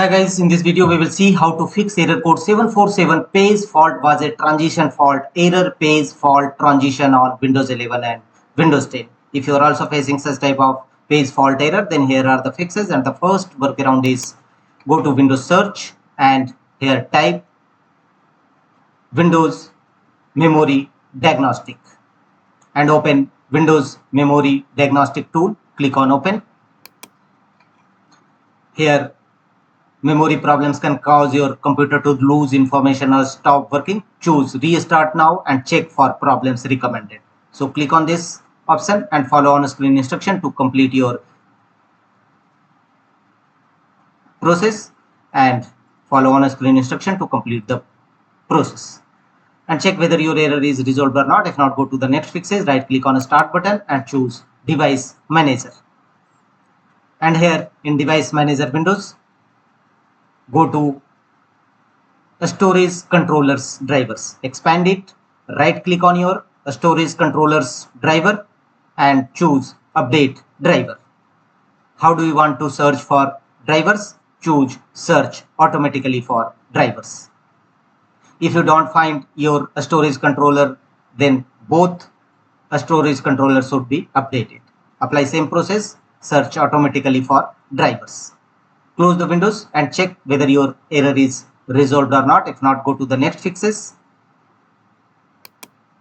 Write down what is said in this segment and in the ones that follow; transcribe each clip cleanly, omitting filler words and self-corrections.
Hi guys, in this video we will see how to fix error code 747 page fault was a transition fault, error page fault transition on Windows 11 and Windows 10. If you are also facing such type of page fault error, then here are the fixes, and the first workaround is go to Windows search and here type Windows memory diagnostic and open Windows memory diagnostic tool. Click on open. Here memory problems can cause your computer to lose information or stop working. Choose restart now and check for problems recommended. So click on this option and follow on screen instruction to complete your process, and follow on screen instruction to complete the process and check whether your error is resolved or not. If not, go to the next fixes, right click on start button and choose device manager, and here in device manager windows go to storage controllers drivers, expand it, right click on your storage controllers driver and choose update driver. How do you want to search for drivers? Choose search automatically for drivers. If you don't find your storage controller, then both storage controllers should be updated. Apply same process, search automatically for drivers. Close the windows and check whether your error is resolved or not. If not, go to the next fixes.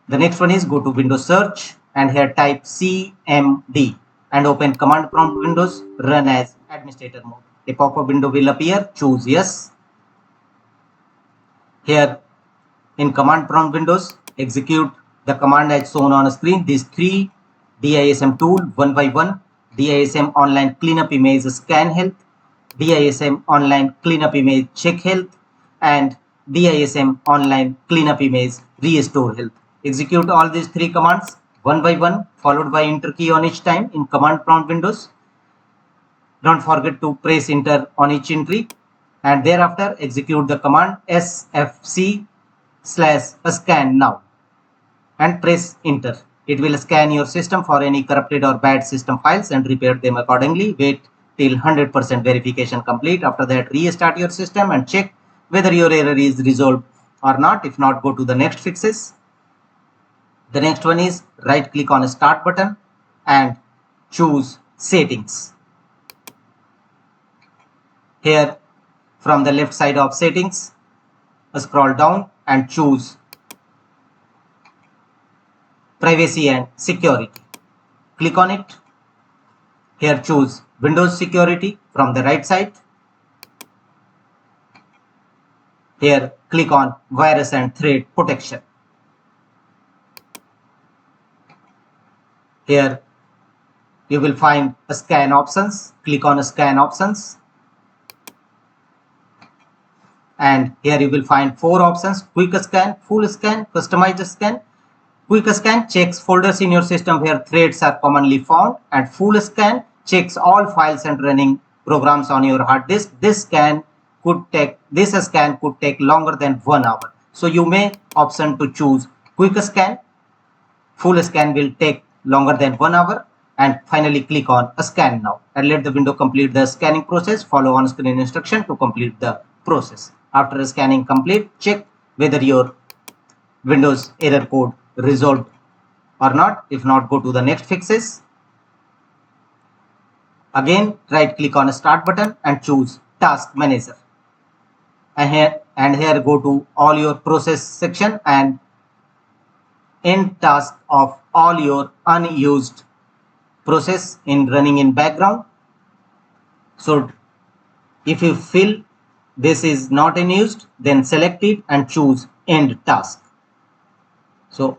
The next one is go to Windows search and here type CMD and open command prompt windows, run as administrator mode. A pop-up window will appear, choose yes. Here in command prompt windows, execute the command as shown on screen. These three DISM tool one by one: DISM online cleanup image scan health, DISM online cleanup image check health, and DISM online cleanup image restore health. Execute all these three commands one by one, followed by enter key on each time in command prompt windows. Don't forget to press enter on each entry, and thereafter execute the command sfc/scan now and press enter. It will scan your system for any corrupted or bad system files and repair them accordingly. Wait till 100% verification complete. After that, restart your system and check whether your error is resolved or not. If not, go to the next fixes. The next one is right click on start button and choose settings. Here from the left side of settings, scroll down and choose privacy and security. Click on it. Here choose Windows security from the right side. Here click on virus and threat protection. Here you will find scan options. Click on scan options. And here you will find four options: quick scan, full scan, customized scan. Quick scan checks folders in your system where threads are commonly found, and full scan checks all files and running programs on your hard disk. This scan could take longer than 1 hour. So you may option to choose quick scan. Full scan will take longer than 1 hour. And finally click on scan now and let the window complete the scanning process. Follow on screen instruction to complete the process. After scanning complete, check whether your Windows error code resolved or not. If not, go to the next fixes. Again, right click on start button and choose task manager. And here go to all your process section and end task of all your unused process in running in background. So if you feel this is not in used, then select it and choose end task. So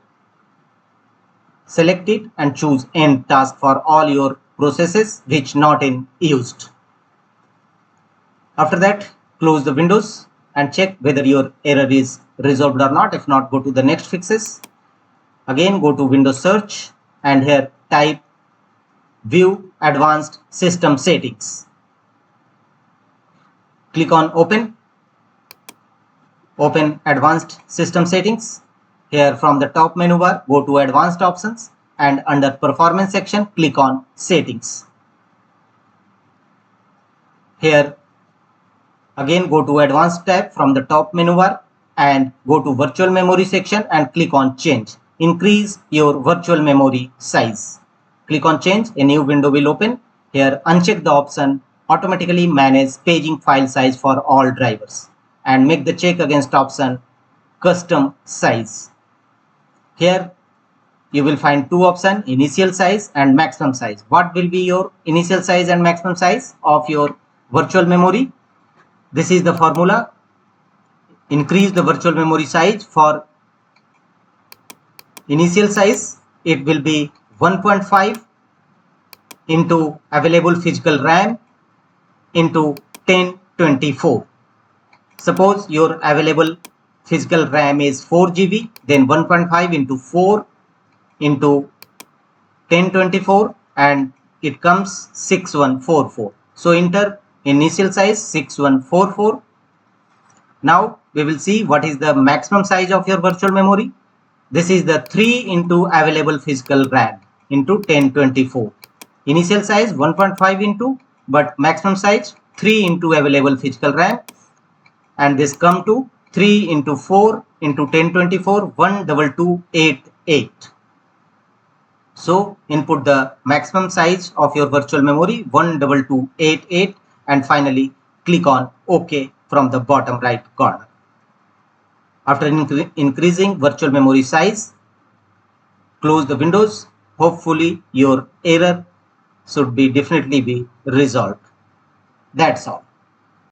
select it and choose end task for all your processes which not in used. After that, close the windows and check whether your error is resolved or not. If not, go to the next fixes. Again, go to Windows search and here type view advanced system settings. Click on open advanced system settings. Here from the top menu bar, go to advanced options and under performance section, click on settings. Here Again, go to Advanced tab from the top menu bar and go to Virtual Memory section and click on Change. Increase your virtual memory size. Click on Change. A new window will open. Here, uncheck the option Automatically Manage Paging File Size for all drivers and make the check against option Custom Size. Here, you will find two options, initial size and maximum size. What will be your initial size and maximum size of your virtual memory? This is the formula. Increase the virtual memory size. For initial size, it will be 1.5 into available physical RAM into 1024. Suppose your available physical RAM is 4 GB, then 1.5 into 4 into 1024 and it comes 6144. So enter initial size 6144. Now we will see what is the maximum size of your virtual memory. This is the 3 into available physical RAM into 1024. Initial size 1.5 into, but maximum size 3 into available physical RAM, and this come to 3 into 4 into 1024 12288. So input the maximum size of your virtual memory 12288 and finally click on OK from the bottom right corner. After increasing virtual memory size, close the windows. Hopefully your error should be definitely be resolved. That's all.